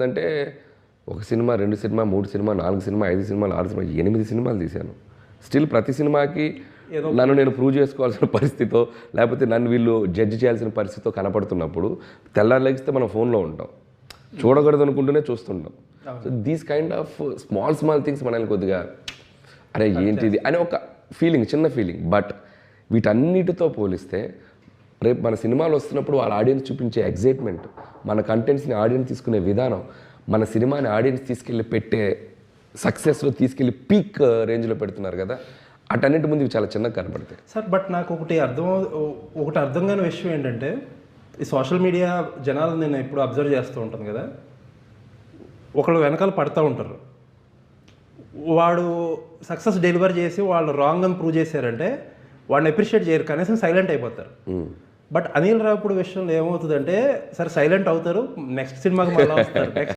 అంటే ఒక cinema, 2 cinema, 3 cinema, 4 cinema, 5 సినిమాలు, 6 సినిమా, 8 సినిమాలు తీశాను. స్టిల్ ప్రతి సినిమాకి నన్ను నేను ప్రూవ్ చేసుకోవాల్సిన పరిస్థితో, లేకపోతే నన్ను వీళ్ళు జడ్జి చేయాల్సిన పరిస్థితితో కనపడుతున్నప్పుడు తెల్లారి లెగిస్తే మనం ఫోన్లో ఉంటాం, చూడకూడదు అనుకుంటూనే చూస్తుంటాం. So these kind of small things మనల్ని కొద్దిగా అరే ఏంటిది అనే ఒక ఫీలింగ్, చిన్న ఫీలింగ్. బట్ వీటన్నిటితో పోలిస్తే రేపు మన సినిమాలు వస్తున్నప్పుడు వాళ్ళ ఆడియన్స్ చూపించే ఎగ్జైట్మెంట్, మన కంటెంట్స్ని ఆడియన్స్ తీసుకునే విధానం, మన సినిమాని ఆడియన్స్ తీసుకెళ్ళి పెట్టే సక్సెస్లో తీసుకెళ్ళి పీక్ రేంజ్లో పెడుతున్నారు కదా, అటన్నిటి ముందు ఇవి చాలా చిన్నగా కనపడతాయి సార్. బట్ నాకు ఒకటి అర్థం కాని విషయం ఏంటంటే, ఈ సోషల్ మీడియా జనాలు నేను ఎప్పుడు అబ్జర్వ్ చేస్తూ ఉంటాను కదా, ఒకళ్ళు వెనకాల పడుతూ ఉంటారు. వాడు సక్సెస్ డెలివర్ చేసి వాళ్ళు రాంగ్ అని ప్రూవ్ చేశారంటే వాడిని అప్రిషియేట్ చేయరు, కనీసం సైలెంట్ అయిపోతారు. బట్ అనిల్ రావిపూడి విషయంలో ఏమవుతుందంటే, సరే సైలెంట్ అవుతారు, నెక్స్ట్ సినిమాకి మళ్ళీ వస్తారు, నెక్స్ట్